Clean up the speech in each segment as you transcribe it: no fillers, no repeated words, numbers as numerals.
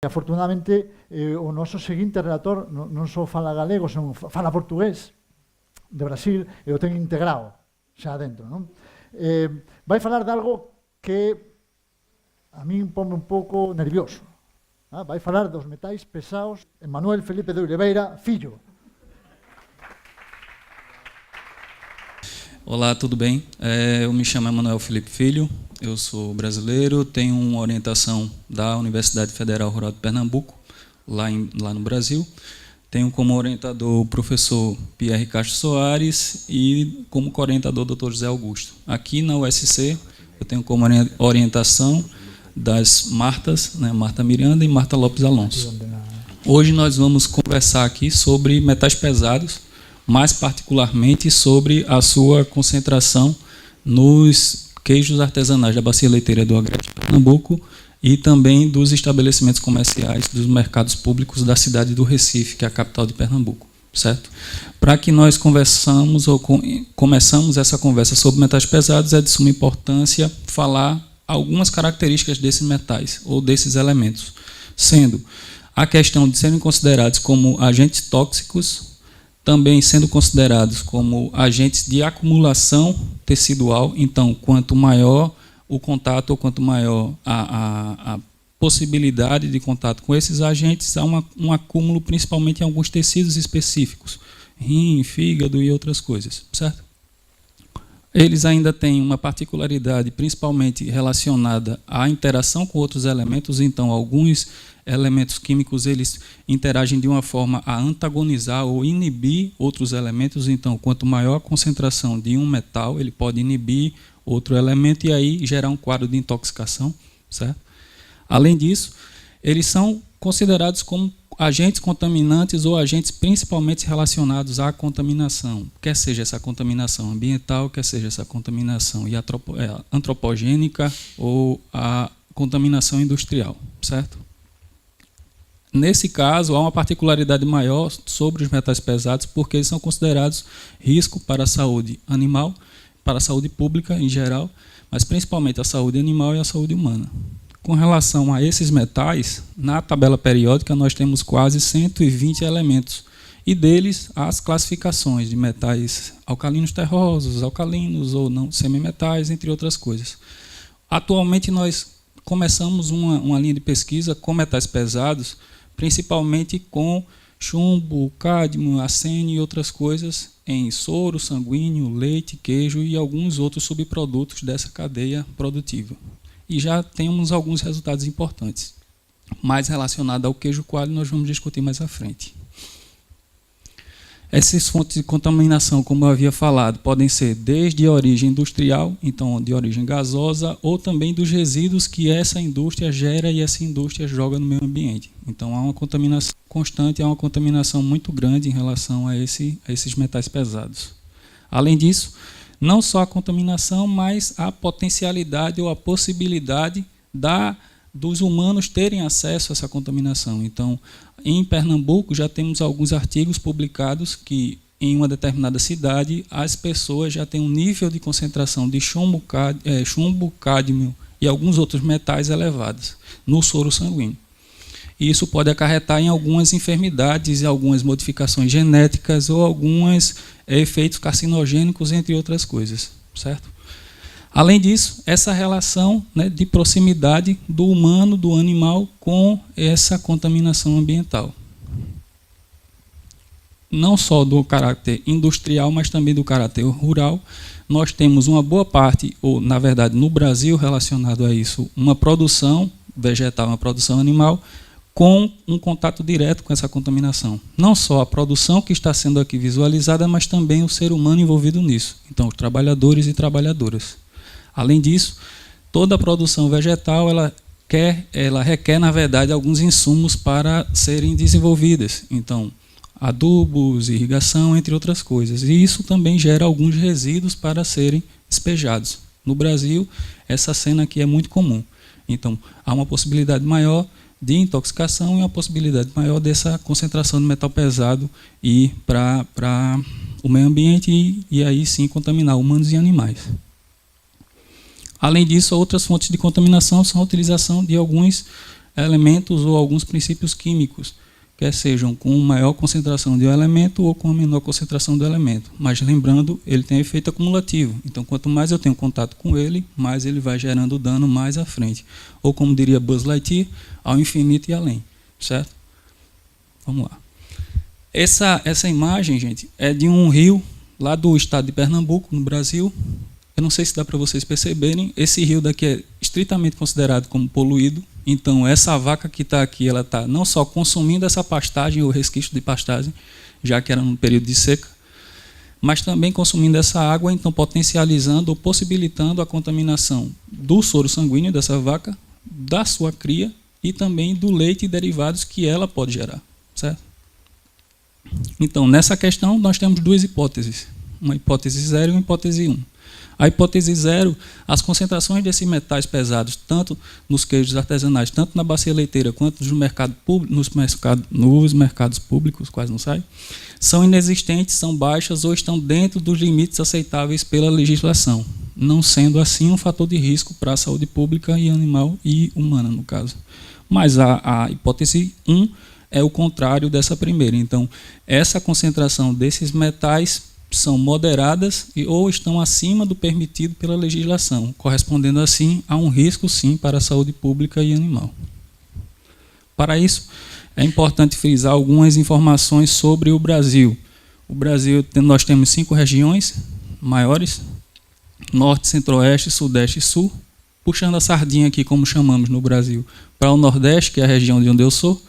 Afortunadamente, o noso seguinte relator non só fala galego, senón fala portugués de Brasil e o ten integrado xa dentro, non? Vai falar de algo que a min pome un pouco nervioso. Vai falar dos metais pesados en Manuel Felipe de Oliveira, fillo. Olá, tudo bem? Eu me chamo Manuel Felipe Filho, eu sou brasileiro, tenho uma orientação da Universidade Federal Rural de Pernambuco, lá no Brasil. Tenho como orientador o professor Pierre Castro Soares e como co-orientador o Dr. José Augusto. Aqui na USC, eu tenho como orientação das Martas, né, Marta Miranda e Marta Lopes Alonso. Hoje nós vamos conversar aqui sobre metais pesados, mais particularmente sobre a sua concentração nos queijos artesanais da Bacia Leiteira do Agreste de Pernambuco e também dos estabelecimentos comerciais dos mercados públicos da cidade do Recife, que é a capital de Pernambuco, certo? Para que nós começamos essa conversa sobre metais pesados, é de suma importância falar algumas características desses metais ou desses elementos, sendo a questão de serem considerados como agentes tóxicos, também sendo considerados como agentes de acumulação tecidual. Então, quanto maior o contato ou quanto maior a possibilidade de contato com esses agentes, há um acúmulo principalmente em alguns tecidos específicos, rim, fígado e outras coisas, certo? Eles ainda têm uma particularidade principalmente relacionada à interação com outros elementos. Então, alguns elementos químicos eles interagem de uma forma a antagonizar ou inibir outros elementos. Então, quanto maior a concentração de um metal, ele pode inibir outro elemento e aí gerar um quadro de intoxicação, certo? Além disso, eles são considerados como agentes contaminantes ou agentes principalmente relacionados à contaminação, quer seja essa contaminação ambiental, quer seja essa contaminação antropogênica ou a contaminação industrial, certo? Nesse caso, há uma particularidade maior sobre os metais pesados, porque eles são considerados risco para a saúde animal, para a saúde pública em geral, mas principalmente a saúde animal e a saúde humana. Com relação a esses metais, na tabela periódica nós temos quase 120 elementos, e deles as classificações de metais alcalinos terrosos, alcalinos ou não semimetais, entre outras coisas. Atualmente nós começamos uma linha de pesquisa com metais pesados, principalmente com chumbo, cádmio, arsênio e outras coisas em soro, sanguíneo, leite, queijo e alguns outros subprodutos dessa cadeia produtiva. E já temos alguns resultados importantes. Mais relacionado ao queijo coalho, nós vamos discutir mais à frente. Essas fontes de contaminação, como eu havia falado, podem ser desde a origem industrial, então de origem gasosa, ou também dos resíduos que essa indústria gera e essa indústria joga no meio ambiente. Então há uma contaminação constante, há uma contaminação muito grande em relação a esses metais pesados. Além disso, não só a contaminação, mas a potencialidade ou a possibilidade dos humanos terem acesso a essa contaminação. Então, em Pernambuco, já temos alguns artigos publicados que, em uma determinada cidade, as pessoas já têm um nível de concentração de chumbo, cádmio e alguns outros metais elevados no soro sanguíneo. E isso pode acarretar em algumas enfermidades, e algumas modificações genéticas ou alguns efeitos carcinogênicos, entre outras coisas, certo? Além disso, essa relação, né, de proximidade do humano, do animal, com essa contaminação ambiental. Não só do caráter industrial, mas também do caráter rural. Nós temos uma boa parte, ou na verdade no Brasil, relacionado a isso, uma produção vegetal, uma produção animal, com um contato direto com essa contaminação. Não só a produção que está sendo aqui visualizada, mas também o ser humano envolvido nisso. Então, os trabalhadores e trabalhadoras. Além disso, toda a produção vegetal ela requer, na verdade, alguns insumos para serem desenvolvidas. Então, adubos, irrigação, entre outras coisas. E isso também gera alguns resíduos para serem despejados. No Brasil, essa cena aqui é muito comum. Então, há uma possibilidade maior de intoxicação e uma possibilidade maior dessa concentração de metal pesado ir para o meio ambiente e aí sim contaminar humanos e animais. Além disso, outras fontes de contaminação são a utilização de alguns elementos ou alguns princípios químicos, quer sejam com maior concentração de um elemento ou com a menor concentração do elemento. Mas lembrando, ele tem efeito acumulativo. Então, quanto mais eu tenho contato com ele, mais ele vai gerando dano mais à frente. Ou como diria Buzz Lightyear, ao infinito e além. Certo? Vamos lá. Essa imagem, gente, é de um rio lá do estado de Pernambuco, no Brasil. Eu não sei se dá para vocês perceberem, esse rio daqui é estritamente considerado como poluído. Então, essa vaca que está aqui, ela está não só consumindo essa pastagem ou resquício de pastagem, já que era no período de seca, mas também consumindo essa água, então potencializando ou possibilitando a contaminação do soro sanguíneo dessa vaca, da sua cria e também do leite e derivados que ela pode gerar, certo? Então, nessa questão, nós temos duas hipóteses, uma hipótese 0 e uma hipótese 1. A hipótese 0, as concentrações desses metais pesados, tanto nos queijos artesanais, tanto na bacia leiteira quanto nos mercados públicos, quase não sai, são inexistentes, são baixas ou estão dentro dos limites aceitáveis pela legislação, não sendo assim um fator de risco para a saúde pública e animal e humana, no caso. Mas a hipótese 1 é o contrário dessa primeira. Então, essa concentração desses metais são moderadas ou estão acima do permitido pela legislação, correspondendo assim a um risco, sim, para a saúde pública e animal. Para isso, é importante frisar algumas informações sobre o Brasil. O Brasil, nós temos 5 regiões maiores, Norte, Centro-Oeste, Sudeste e Sul, puxando a sardinha aqui, como chamamos no Brasil, para o Nordeste, que é a região de onde eu sou,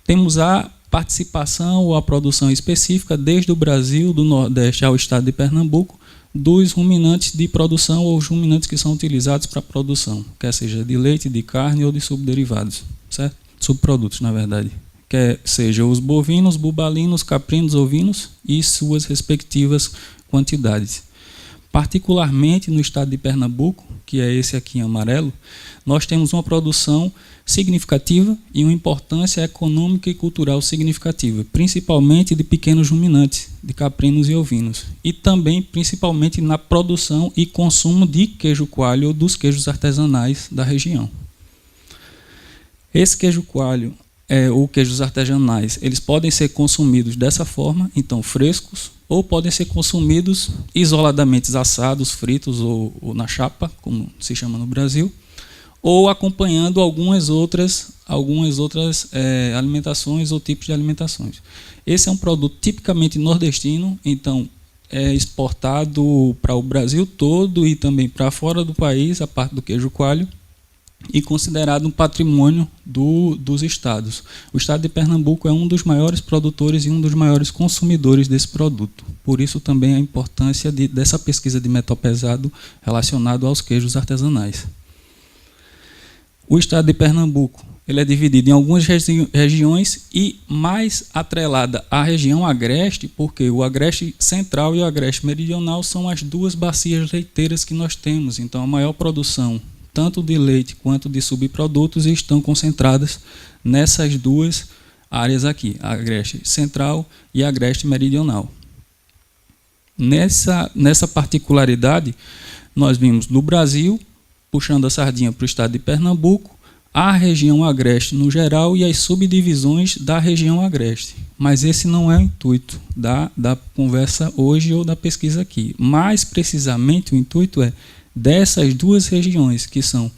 temos a participação ou a produção específica desde o Brasil, do Nordeste ao estado de Pernambuco, dos ruminantes de produção ou os ruminantes que são utilizados para a produção, quer seja de leite, de carne ou de subderivados, certo? Subprodutos, na verdade. Quer seja os bovinos, bubalinos, caprinos, ovinos e suas respectivas quantidades. Particularmente no estado de Pernambuco, que é esse aqui em amarelo, nós temos uma produção significativa e uma importância econômica e cultural significativa, principalmente de pequenos ruminantes, de caprinos e ovinos, e também principalmente na produção e consumo de queijo coalho ou dos queijos artesanais da região. Esse queijo coalho ou queijos artesanais, eles podem ser consumidos dessa forma, então frescos, ou podem ser consumidos isoladamente assados, fritos ou na chapa, como se chama no Brasil, ou acompanhando algumas outras alimentações ou tipos de alimentações. Esse é um produto tipicamente nordestino, então é exportado para o Brasil todo e também para fora do país, a parte do queijo coalho, e considerado um patrimônio dos estados. O estado de Pernambuco é um dos maiores produtores e um dos maiores consumidores desse produto. Por isso também a importância dessa pesquisa de metal pesado relacionado aos queijos artesanais. O estado de Pernambuco ele é dividido em algumas regiões e mais atrelada à região agreste, porque o agreste central e o agreste meridional são as duas bacias leiteiras que nós temos. Então a maior produção tanto de leite quanto de subprodutos estão concentradas nessas duas áreas aqui, a agreste central e a agreste meridional. Nessa particularidade, nós vimos no Brasil, puxando a sardinha para o estado de Pernambuco, a região agreste no geral e as subdivisões da região agreste. Mas esse não é o intuito da conversa hoje ou da pesquisa aqui. Mais precisamente, o intuito é dessas duas regiões, que são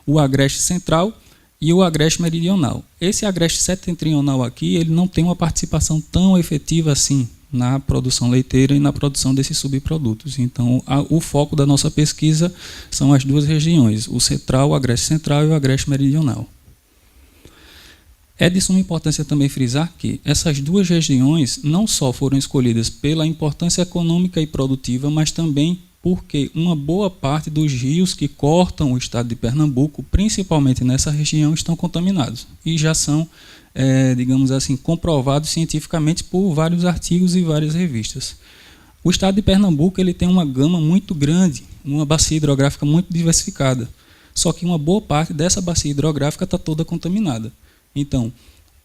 o agreste central e o agreste meridional. Esse agreste setentrional aqui, ele não tem uma participação tão efetiva assim na produção leiteira e na produção desses subprodutos. Então, o foco da nossa pesquisa são as duas regiões, o central, o agreste central e o agreste meridional. É de suma importância também frisar que essas duas regiões não só foram escolhidas pela importância econômica e produtiva, mas também porque uma boa parte dos rios que cortam o estado de Pernambuco, principalmente nessa região, estão contaminados e já são, digamos assim, comprovados cientificamente por vários artigos e várias revistas. O estado de Pernambuco ele tem uma gama muito grande, uma bacia hidrográfica muito diversificada, só que uma boa parte dessa bacia hidrográfica está toda contaminada. Então,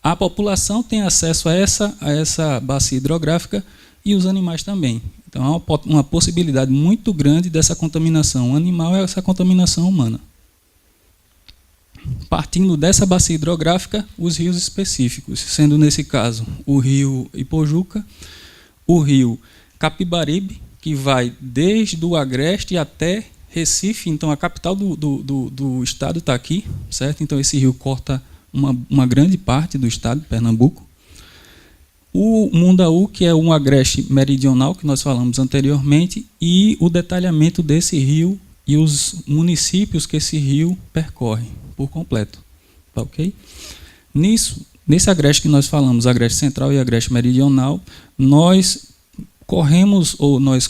a população tem acesso a essa bacia hidrográfica e os animais também. Então, há uma possibilidade muito grande dessa contaminação animal e essa contaminação humana. partindo dessa bacia hidrográfica, os rios específicos, sendo nesse caso o rio Ipojuca, o rio Capibaribe, que vai desde o Agreste até Recife, então a capital do estado está aqui, certo? Então esse rio corta uma grande parte do estado de Pernambuco. O Mundaú, que é um agreste meridional, que nós falamos anteriormente, e o detalhamento desse rio e os municípios que esse rio percorre por completo. Tá, ok? Nesse agreste que nós falamos, agreste central e agreste meridional, nós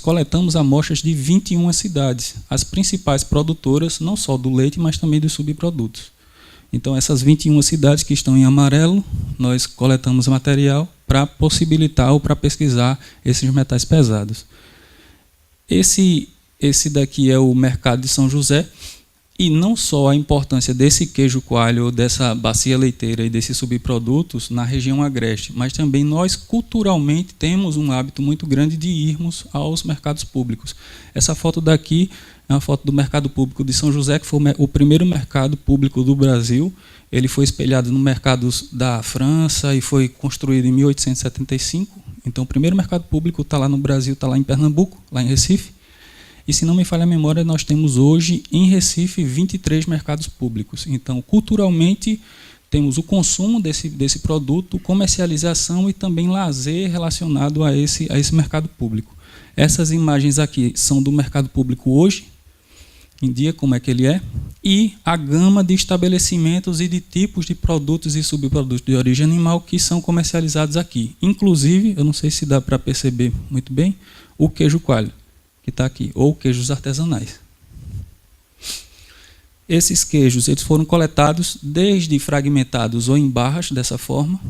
coletamos amostras de 21 cidades, as principais produtoras, não só do leite, mas também dos subprodutos. Então, essas 21 cidades que estão em amarelo, nós coletamos material para possibilitar ou para pesquisar esses metais pesados. Esse daqui é o mercado de São José, e não só a importância desse queijo coalho, dessa bacia leiteira e desses subprodutos na região agreste, mas também nós culturalmente temos um hábito muito grande de irmos aos mercados públicos. Essa foto daqui é uma foto do mercado público de São José, que foi o primeiro mercado público do Brasil. Ele foi espelhado nos mercados da França e foi construído em 1875. Então, o primeiro mercado público está lá no Brasil, está lá em Pernambuco, lá em Recife. E, se não me falha a memória, nós temos hoje, em Recife, 23 mercados públicos. Então, culturalmente, temos o consumo desse produto, comercialização e também lazer relacionado a esse mercado público. Essas imagens aqui são do mercado público hoje, em dia, como é que ele é, e a gama de estabelecimentos e de tipos de produtos e subprodutos de origem animal que são comercializados aqui. Inclusive, eu não sei se dá para perceber muito bem, o queijo coalho, que está aqui, ou queijos artesanais. Esses queijos eles foram coletados desde fragmentados ou em barras, dessa forma,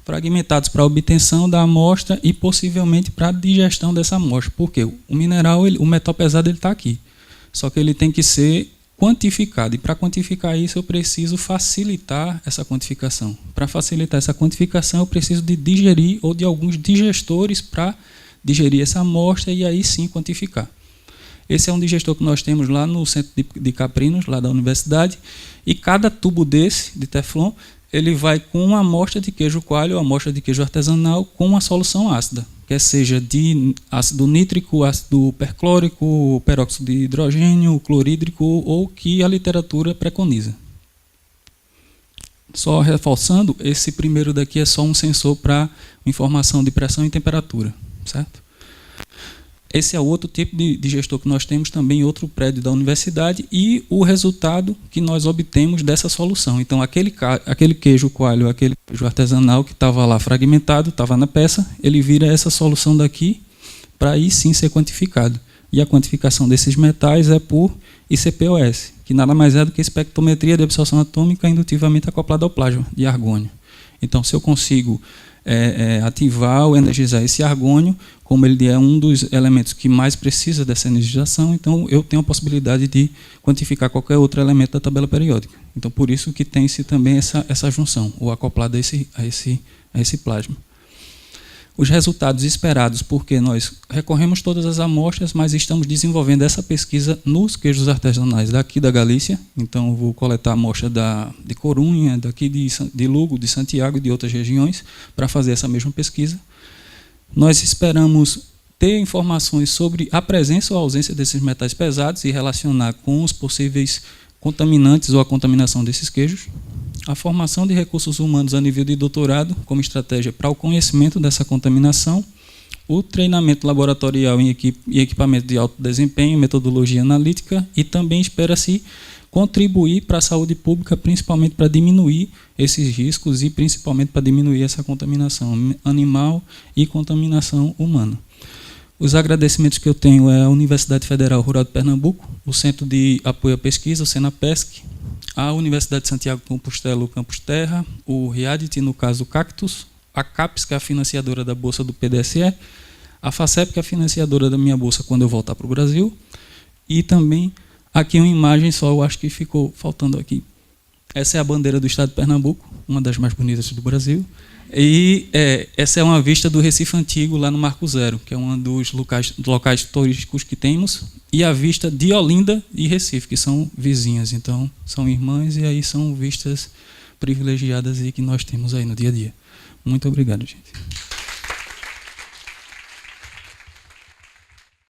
fragmentados para obtenção da amostra e possivelmente para a digestão dessa amostra. Porque o mineral, o metal pesado, ele está aqui. Só que ele tem que ser quantificado. E para quantificar isso, eu preciso facilitar essa quantificação. Para facilitar essa quantificação, eu preciso de digerir ou de alguns digestores para digerir essa amostra e aí sim quantificar. Esse é um digestor que nós temos lá no centro de Caprinos, lá da universidade, e cada tubo desse, de Teflon, ele vai com uma amostra de queijo coalho ou amostra de queijo artesanal com uma solução ácida, quer seja de ácido nítrico, ácido perclórico, peróxido de hidrogênio, clorídrico ou que a literatura preconiza. Só reforçando, esse primeiro daqui é só um sensor para informação de pressão e temperatura, certo? Esse é outro tipo de digestor que nós temos também em outro prédio da universidade e o resultado que nós obtemos dessa solução. Então, aquele queijo coalho, aquele queijo artesanal que estava lá fragmentado, estava na peça, ele vira essa solução daqui para aí sim ser quantificado. E a quantificação desses metais é por ICP-OS, que nada mais é do que espectrometria de absorção atômica indutivamente acoplada ao plasma de argônio. Então, se eu consigo ativar ou energizar esse argônio, como ele é um dos elementos que mais precisa dessa energização, então eu tenho a possibilidade de quantificar qualquer outro elemento da tabela periódica. Então, por isso que tem-se também essa junção, ou acoplada a esse plasma. Os resultados esperados, porque nós recorremos todas as amostras, mas estamos desenvolvendo essa pesquisa nos queijos artesanais daqui da Galícia. Então, eu vou coletar amostra de Corunha, daqui de Lugo, de Santiago e de outras regiões, para fazer essa mesma pesquisa. Nós esperamos ter informações sobre a presença ou ausência desses metais pesados e relacionar com os possíveis contaminantes ou a contaminação desses queijos. A formação de recursos humanos a nível de doutorado como estratégia para o conhecimento dessa contaminação, o treinamento laboratorial em equipamento de alto desempenho, metodologia analítica e também espera-se contribuir para a saúde pública, principalmente para diminuir esses riscos e principalmente para diminuir essa contaminação animal e contaminação humana. Os agradecimentos que eu tenho é a Universidade Federal Rural de Pernambuco, o Centro de Apoio à Pesquisa, o Senapesc, a Universidade de Santiago de Compostela, o Campus Terra, o RIADIT, no caso o Cactus, a CAPES, que é a financiadora da bolsa do PDSE, a FACEP, que é a financiadora da minha bolsa quando eu voltar para o Brasil, e também aqui uma imagem só, eu acho que ficou faltando aqui, Essa é a bandeira do estado de Pernambuco, uma das mais bonitas do Brasil. E essa é uma vista do Recife Antigo, lá no Marco Zero, que é um dos locais turísticos que temos, e a vista de Olinda e Recife, que são vizinhas, então são irmãs, e aí são vistas privilegiadas e que nós temos aí no dia a dia. Muito obrigado, gente.